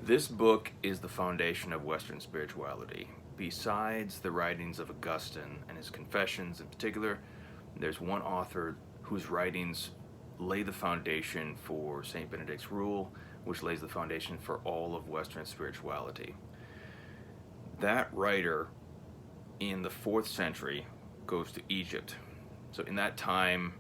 This book is the foundation of Western spirituality. Besides the writings of Augustine and his Confessions in particular, there's one author whose writings lay the foundation for St. Benedict's Rule, which lays the foundation for all of Western spirituality. That writer in the 4th century goes to Egypt. So in that time,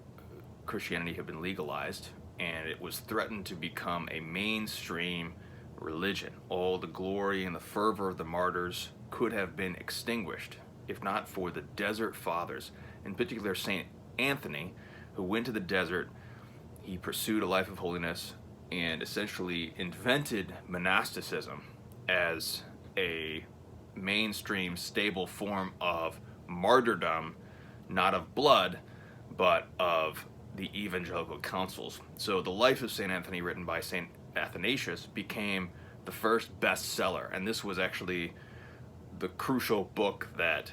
Christianity had been legalized and it was threatened to become a mainstream religion. All the glory and the fervor of the martyrs could have been extinguished if not for the desert fathers, in particular St. Anthony, who went to the desert. He pursued a life of holiness and essentially invented monasticism as a mainstream stable form of martyrdom, not of blood, but of the evangelical councils. So the life of St. Anthony, written by St. Athanasius, became the first bestseller, and this was actually the crucial book that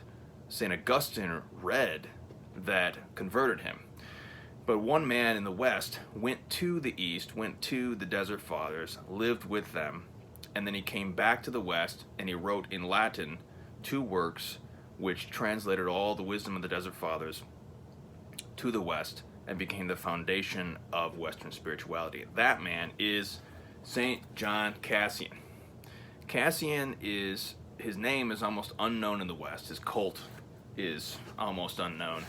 St. Augustine read that converted him. But one man in the West went to the East, went to the Desert Fathers, lived with them, and then he came back to the West and he wrote in Latin 2 works which translated all the wisdom of the Desert Fathers to the West and became the foundation of Western spirituality. That man is St. John Cassian. Cassian is, his name is almost unknown in the West. His cult is almost unknown.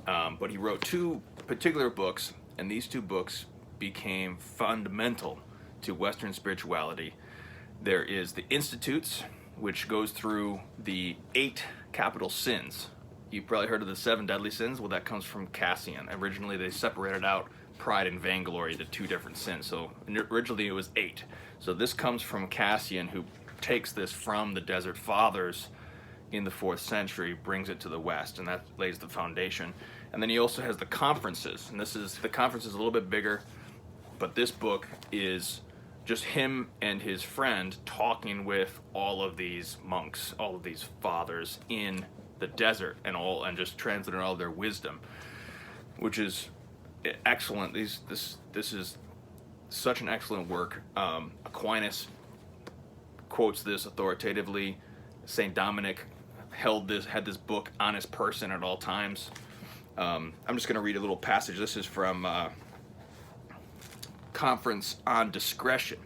But he wrote 2 particular books, and these 2 books became fundamental to Western spirituality. There is the Institutes, which goes through the 8 capital sins. You've probably heard of the 7 deadly sins. Well, that comes from Cassian. Originally, they separated out pride and vainglory into 2 different sins. So originally it was 8. So this comes from Cassian, who takes this from the Desert Fathers in the 4th century, brings it to the West, and that lays the foundation. And then he also has the conferences, and the conference is a little bit bigger, but this book is just him and his friend talking with all of these monks, all of these fathers in the desert, and just translating all of their wisdom, which is excellent. This is such an excellent work. Aquinas quotes this authoritatively. Saint Dominic had this book on his person at all times. I'm just going to read a little passage. This is from Conference on Discretion.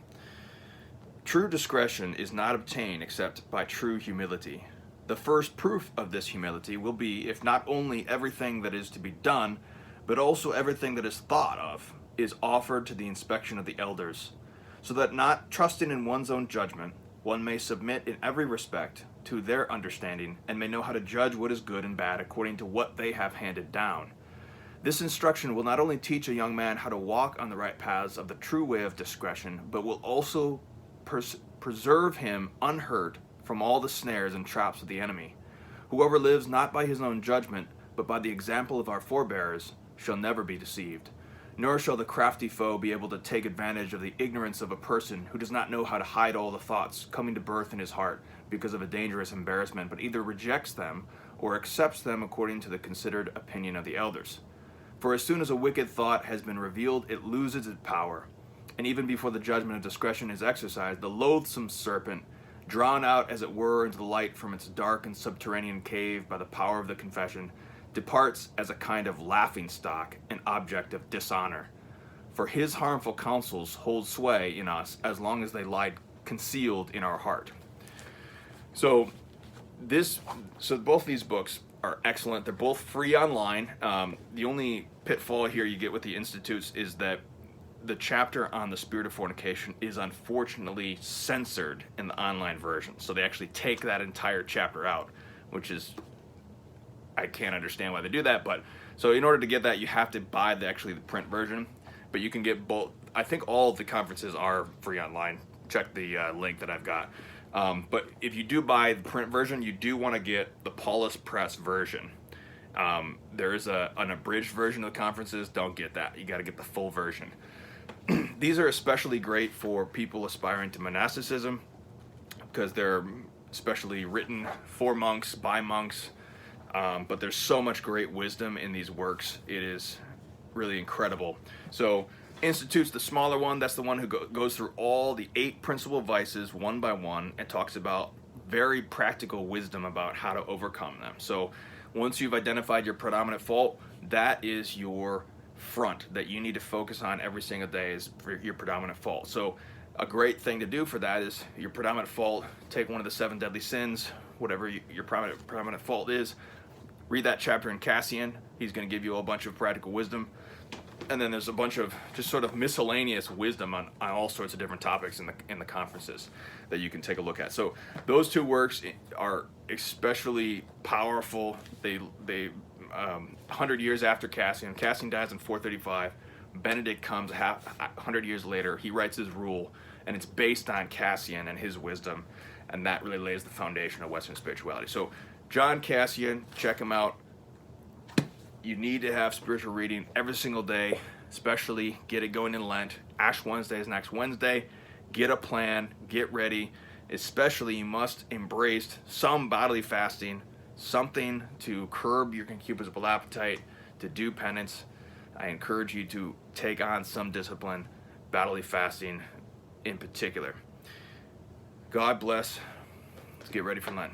True discretion is not obtained except by true humility. The first proof of this humility will be if not only everything that is to be done, but also everything that is thought of, is offered to the inspection of the elders, so that not trusting in one's own judgment, one may submit in every respect to their understanding and may know how to judge what is good and bad according to what they have handed down. This instruction will not only teach a young man how to walk on the right paths of the true way of discretion, but will also preserve him unhurt from all the snares and traps of the enemy. Whoever lives not by his own judgment, but by the example of our forebears, shall never be deceived. Nor shall the crafty foe be able to take advantage of the ignorance of a person who does not know how to hide all the thoughts coming to birth in his heart because of a dangerous embarrassment, but either rejects them or accepts them according to the considered opinion of the elders. For as soon as a wicked thought has been revealed, it loses its power. And even before the judgment of discretion is exercised, the loathsome serpent, drawn out as it were into the light from its dark and subterranean cave by the power of the confession, departs as a kind of laughingstock, an object of dishonor. For his harmful counsels hold sway in us as long as they lie concealed in our heart. So both these books are excellent. They're both free online. The only pitfall here you get with the Institutes is that the chapter on the spirit of fornication is unfortunately censored in the online version. So they actually take that entire chapter out, which is, I can't understand why they do that. But so in order to get that, you have to buy the print version. But you can get both. I think all of the conferences are free online. Check the link that I've got. But if you do buy the print version, you do want to get the Paulus Press version. There is an abridged version of the conferences. Don't get that. You got to get the full version. These are especially great for people aspiring to monasticism because they're especially written for monks, by monks. But there's so much great wisdom in these works. It is really incredible. So institutes the smaller one. That's the one who goes through all the 8 principal vices one by one and talks about very practical wisdom about how to overcome them. So once you've identified your predominant fault, that is your front that you need to focus on every single day, is for your predominant fault. So a great thing to do for that is your predominant fault, take one of the 7 deadly sins, whatever your predominant fault is, read that chapter in Cassian. He's going to give you a bunch of practical wisdom. And then there's a bunch of just sort of miscellaneous wisdom on all sorts of different topics in the conferences that you can take a look at. So those 2 works are especially powerful. They 100 years after Cassian. Cassian dies in 435. Benedict comes 100 years later. He writes his rule, and it's based on Cassian and his wisdom, and that really lays the foundation of Western spirituality. So John Cassian, check him out. You need to have spiritual reading every single day, especially get it going in Lent. Ash Wednesday is next Wednesday. Get a plan, get ready. Especially you must embrace some bodily fasting, something to curb your concupiscible appetite, to do penance. I encourage you to take on some discipline, bodily fasting in particular. God bless. Let's get ready for Lent.